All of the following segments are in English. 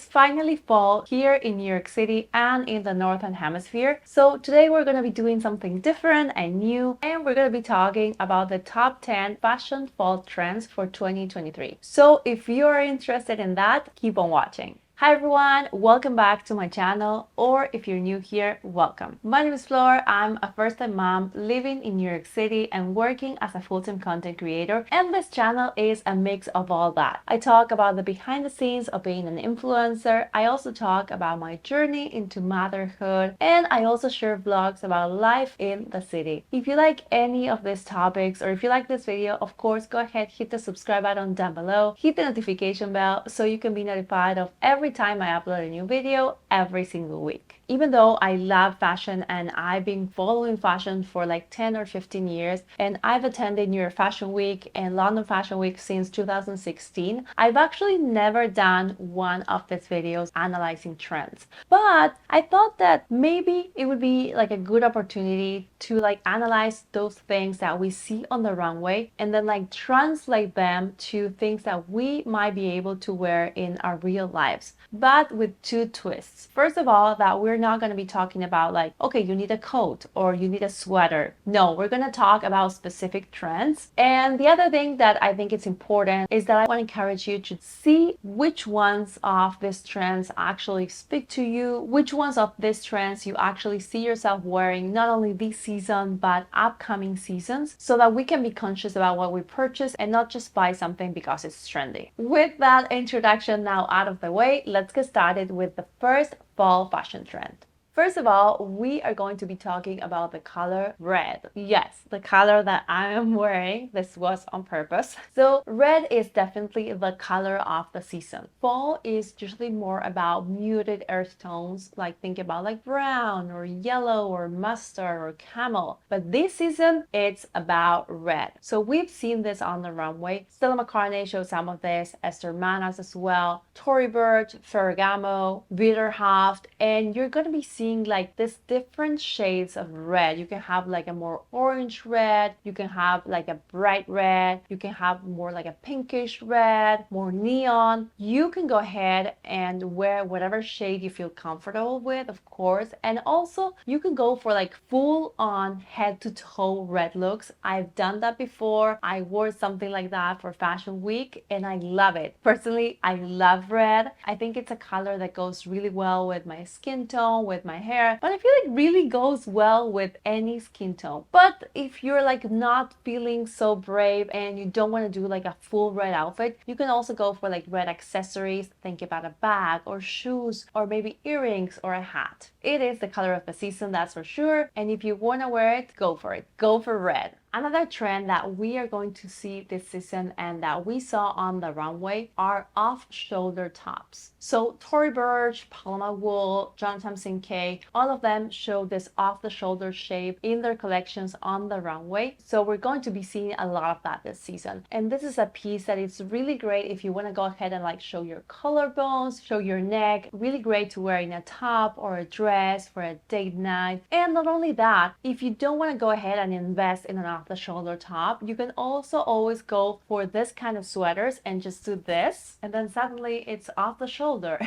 finally fall here in New York City and in the Northern Hemisphere. So today we're going to be doing something different and new, and we're going to be talking about the top 10 fashion fall trends for 2023. So if you are interested in that, keep on watching. Hi everyone, welcome back to my channel, or if you're new here, welcome. My name is Flor. I'm a first-time mom living in New York City and working as a full-time content creator, and this channel is a mix of all that. I talk about the behind the scenes of being an influencer. I also talk about my journey into motherhood, and I also share vlogs about life in the city. If you like any of these topics, or if you like this video, of course, go ahead, hit the subscribe button down below, hit the notification bell so you can be notified of every time I upload a new video every single week. Even though I love fashion and I've been following fashion for like 10 or 15 years, and I've attended New York Fashion Week and London Fashion Week since 2016, I've actually never done one of these videos analyzing trends. But I thought that maybe it would be like a good opportunity to like analyze those things that we see on the runway and then like translate them to things that we might be able to wear in our real lives, but with two twists. First of all, that we're not going to be talking about like, okay, you need a coat or you need a sweater. No, we're going to talk about specific trends. And the other thing that I think it's important is that I want to encourage you to see which ones of these trends actually speak to you, which ones of these trends you actually see yourself wearing not only this season but upcoming seasons, so that we can be conscious about what we purchase and not just buy something because it's trendy. With that introduction now out of the way, let's get started with the first fall fashion trend. First of all, we are going to be talking about the color red. Yes, the color that I am wearing. This was on purpose. So red is definitely the color of the season. Fall is usually more about muted earth tones, like think about like brown or yellow or mustard or camel. But this season, it's about red. So we've seen this on the runway. Stella McCartney showed some of this, Esther Manas as well, Tory Burch, Ferragamo, Wiederhaft, and you're going to be seeing like this different shades of red. You can have like a more orange red, you can have like a bright red, you can have more like a pinkish red, more neon. You can go ahead and wear whatever shade you feel comfortable with, of course, and also you can go for like full on head to toe red looks. I've done that before. I wore something like that for Fashion Week and I love it. Personally, I love red. I think it's a color that goes really well with my skin tone, with my hair, but I feel like really goes well with any skin tone. But if you're like not feeling so brave and you don't want to do like a full red outfit, you can also go for like red accessories. Think about a bag or shoes or maybe earrings or a hat. It is the color of the season, that's for sure, and if you want to wear it, go for it. Go for red. Another trend that we are going to see this season and that we saw on the runway are off-shoulder tops. So Tory Burch, Paloma Wool, Jonathan Sinkay, all of them show this off-the-shoulder shape in their collections on the runway. So we're going to be seeing a lot of that this season. And this is a piece that is really great if you want to go ahead and like show your collarbones, show your neck. Really great to wear in a top or a dress for a date night. And not only that, if you don't want to go ahead and invest in an off-the-shoulder top, you can also always go for this kind of sweaters and just do this, and then suddenly it's off the shoulder.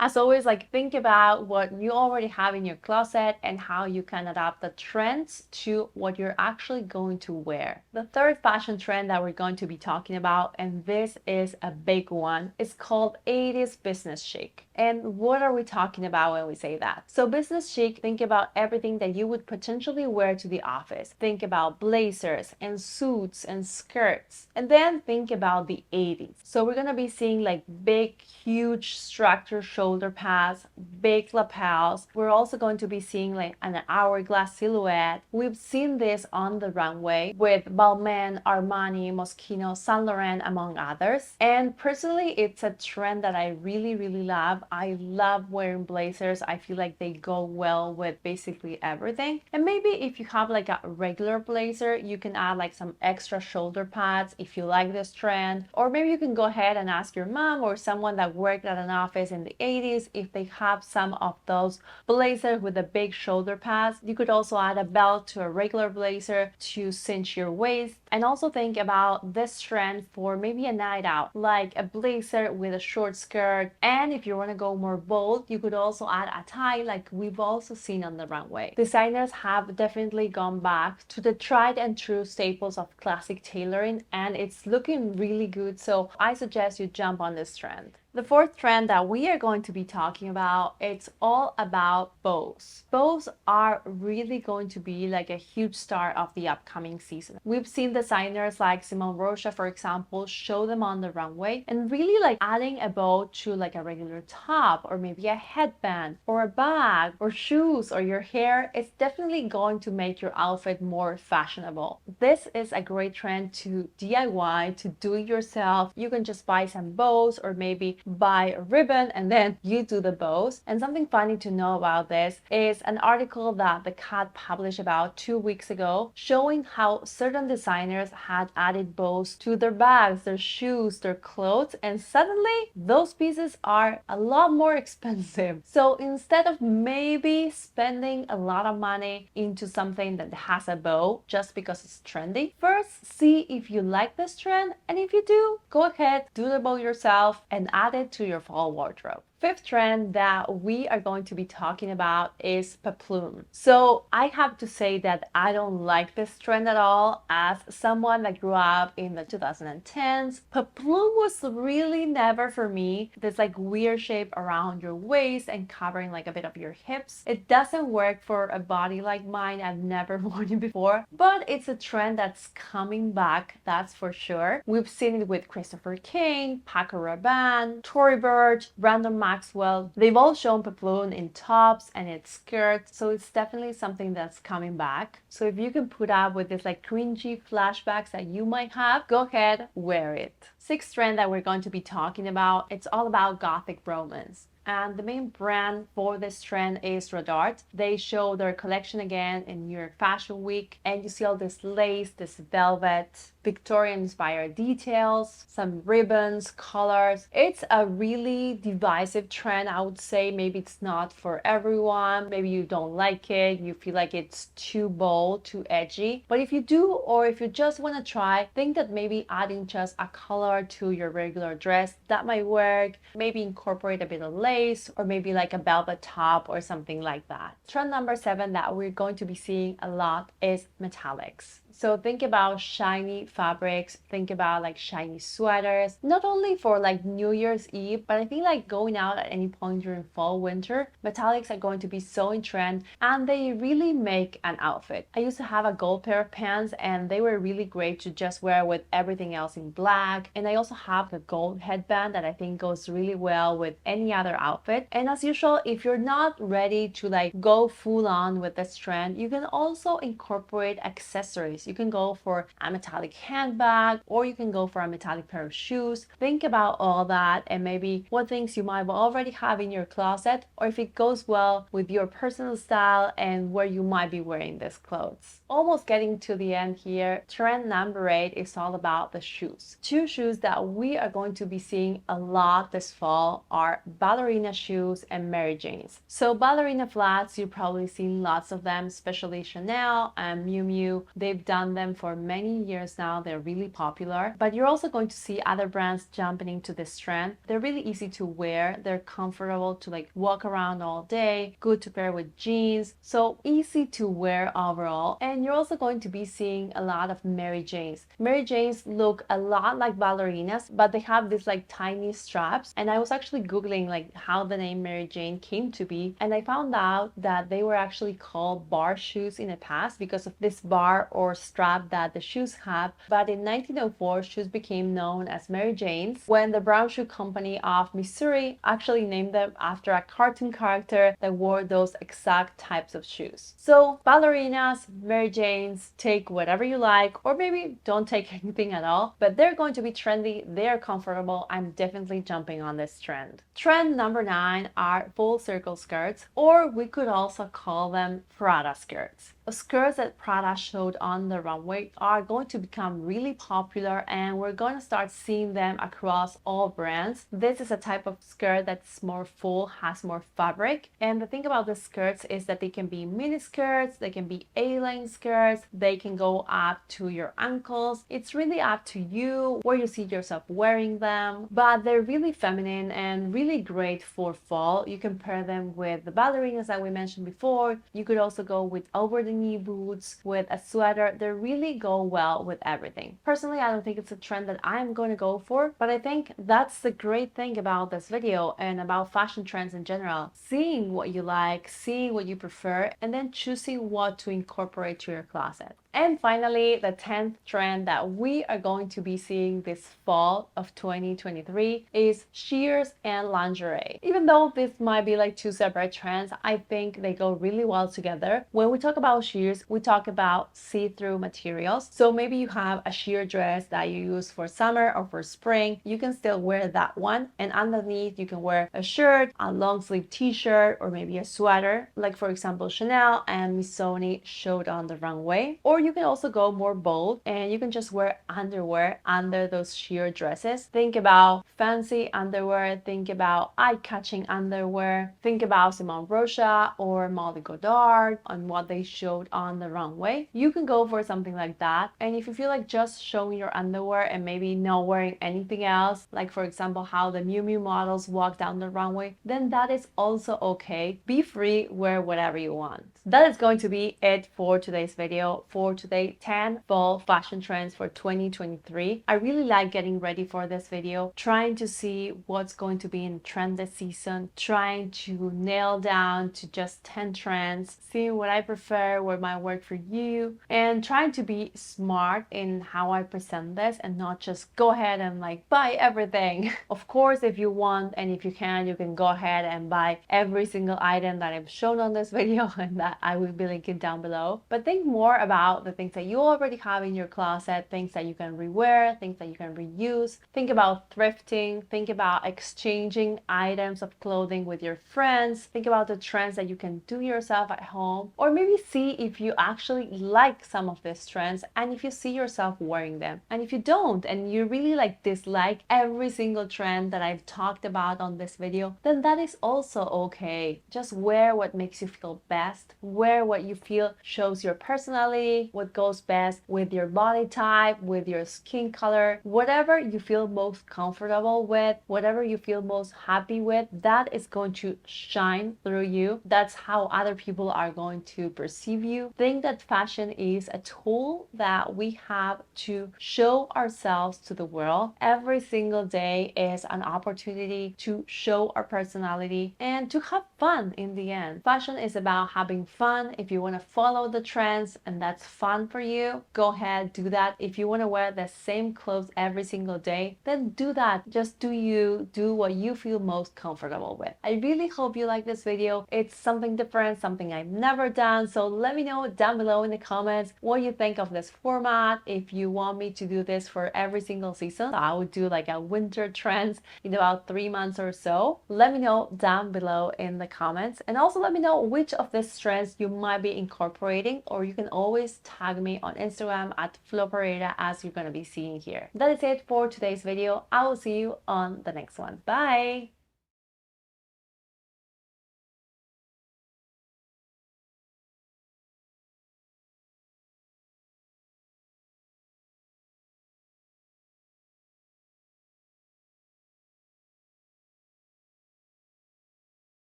As always, like think about what you already have in your closet and how you can adapt the trends to what you're actually going to wear. The third fashion trend that we're going to be talking about, and this is a big one, is called 80s business chic. And what are we talking about when we say that? So business chic, think about everything that you would potentially wear to the office. Think about blazers and suits and skirts. And then think about the 80s. So we're going to be seeing like big, huge structured shoulder pads, big lapels. We're also going to be seeing like an hourglass silhouette. We've seen this on the runway with Balmain, Armani, Moschino, Saint Laurent, among others. And personally, it's a trend that I really love. I love wearing blazers. I feel like they go well with basically everything. And maybe if you have like a regular blazer, you can add like some extra shoulder pads if you like this trend. Or maybe you can go ahead and ask your mom or someone that worked at an office in the 80s if they have some of those blazers with the big shoulder pads. You could also add a belt to a regular blazer to cinch your waist. And also think about this trend for maybe a night out, like a blazer with a short skirt. And if you want to go more bold, you could also add a tie like we've also seen on the runway. Designers have definitely gone back to the tried and true staples of classic tailoring, and it's looking really good, so I suggest you jump on this trend. The fourth trend that we are going to be talking about, it's all about bows. Bows are really going to be like a huge star of the upcoming season. We've seen designers like Simone Rocha, for example, show them on the runway, and really like adding a bow to like a regular top or maybe a headband or a bag or shoes or your hair, it's definitely going to make your outfit more fashionable. This is a great trend to DIY, to do it yourself. You can just buy some bows or maybe buy a ribbon and then you do the bows. And something funny to know about this is an article that the Cat published about 2 weeks ago showing how certain designers had added bows to their bags, their shoes, their clothes, and suddenly those pieces are a lot more expensive. So instead of maybe spending a lot of money into something that has a bow just because it's trendy, first see if you like this trend, and if you do, go ahead, do the bow yourself and add it to your fall wardrobe. Fifth trend that we are going to be talking about is Peplum. So I have to say that I don't like this trend at all. As someone that grew up in the 2010s, Peplum was really never for me. This like weird shape around your waist and covering like a bit of your hips. It doesn't work for a body like mine. I've never worn it before, but it's a trend that's coming back, that's for sure. We've seen it with Christopher Kane, Paco Rabanne, Tory Burch, Brandon Maxwell. They've all shown Peplum in tops and in skirts, so it's definitely something that's coming back. So if you can put up with this like cringy flashbacks that you might have, go ahead, wear it. Sixth trend that we're going to be talking about, it's all about Gothic romance. And the main brand for this trend is Rodarte. They show their collection again in New York Fashion Week, and you see all this lace, this velvet, Victorian-inspired details, some ribbons, colors. It's a really divisive trend, I would say. Maybe it's not for everyone. Maybe you don't like it. You feel like it's too bold, too edgy. But if you do, or if you just want to try, think that maybe adding just a color to your regular dress, that might work. Maybe incorporate a bit of lace, or maybe like a velvet top or something like that. Trend number 7 that we're going to be seeing a lot is metallics. So think about shiny fabrics, think about like shiny sweaters, not only for like New Year's Eve, but I think like going out at any point during fall, winter, metallics are going to be so in trend and they really make an outfit. I used to have a gold pair of pants and they were really great to just wear with everything else in black. And I also have a gold headband that I think goes really well with any other outfit. And as usual, if you're not ready to like go full on with this trend, you can also incorporate accessories. You can go for a metallic handbag or you can go for a metallic pair of shoes. Think about all that and maybe what things you might already have in your closet, or if it goes well with your personal style and where you might be wearing these clothes. Almost getting to the end here, trend number 8 is all about the shoes. Two shoes that we are going to be seeing a lot this fall are ballerina shoes and Mary Janes. So ballerina flats, you've probably seen lots of them, especially Chanel and Miu Miu. They've done them for many years now. They're really popular, but you're also going to see other brands jumping into this trend. They're really easy to wear. They're comfortable to like walk around all day, good to pair with jeans, so easy to wear overall. And you're also going to be seeing a lot of Mary Janes. Mary Janes look a lot like ballerinas, but they have these like tiny straps. And I was actually Googling like how the name Mary Jane came to be, and I found out that they were actually called bar shoes in the past because of this bar or strap that the shoes have. But in 1904, shoes became known as Mary Janes when the Brown Shoe Company of Missouri actually named them after a cartoon character that wore those exact types of shoes. So ballerinas, Mary Janes, take whatever you like, or maybe don't take anything at all, but they're going to be trendy, they're comfortable. I'm definitely jumping on this trend. Trend number 9 are full circle skirts, or we could also call them Prada skirts. skirts that Prada showed on the runway are going to become really popular, and we're going to start seeing them across all brands. This is a type of skirt that's more full, has more fabric. And the thing about the skirts is that they can be mini skirts, they can be A-line skirts, they can go up to your ankles. It's really up to you where you see yourself wearing them, but they're really feminine and really great for fall. You can pair them with the ballerinas that we mentioned before. You could also go with over the knee boots, with a sweater. They really go well with everything. Personally, I don't think it's a trend that I'm going to go for, but I think that's the great thing about this video and about fashion trends in general. Seeing what you like, seeing what you prefer, and then choosing what to incorporate to your closet. And finally, the 10th trend that we are going to be seeing this fall of 2023 is sheers and lingerie. Even though this might be like two separate trends, I think they go really well together. When we talk about sheers, we talk about see-through materials. So maybe you have a sheer dress that you use for summer or for spring. You can still wear that one, and underneath you can wear a shirt, a long sleeve t-shirt, or maybe a sweater, like for example Chanel and Missoni showed on the runway. Or you can also go more bold and you can just wear underwear under those sheer dresses. Think about fancy underwear, think about eye-catching underwear, think about Simone Rocha or Molly Goddard on what they showed on the runway. You can go for something like that. And if you feel like just showing your underwear and maybe not wearing anything else, like for example how the Miu Miu models walk down the runway, then that is also okay. Be free, wear whatever you want. That is going to be it for today's video, for today 10 fall fashion trends for 2023. I really like getting ready for this video, trying to see what's going to be in trend this season, trying to nail down to just 10 trends, seeing what I prefer, what might work for you, and trying to be smart in how I present this and not just go ahead and like buy everything. Of course, if you want and if you can go ahead and buy every single item that I've shown on this video and that I will be linking down below. But think more about the things that you already have in your closet, things that you can rewear, things that you can reuse. Think about thrifting, think about exchanging items of clothing with your friends, think about the trends that you can do yourself at home, or maybe see if you actually like some of these trends and if you see yourself wearing them. And if you don't and you really like dislike every single trend that I've talked about on this video, then that is also okay. Just wear what makes you feel best, wear what you feel shows your personality, what goes best with your body type, with your skin color, whatever you feel most comfortable with, whatever you feel most happy with, that is going to shine through you. That's how other people are going to perceive you. Think that fashion is a tool that we have to show ourselves to the world. Every single day is an opportunity to show our personality and to have fun in the end. Fashion is about having fun. If you want to follow the trends and that's fun for you, go ahead, do that. If you want to wear the same clothes every single day, then do that. Just do you, do what you feel most comfortable with. I really hope you like this video. It's something different, something I've never done. So let me know down below in the comments what you think of this format. If you want me to do this for every single season, I would do like a winter trends in about 3 months or so. Let me know down below in the comments, and also let me know which of these trends you might be incorporating, or you can always tag me on Instagram at Pereira as you're going to be seeing here. That is it for today's video. I will see you on the next one. Bye!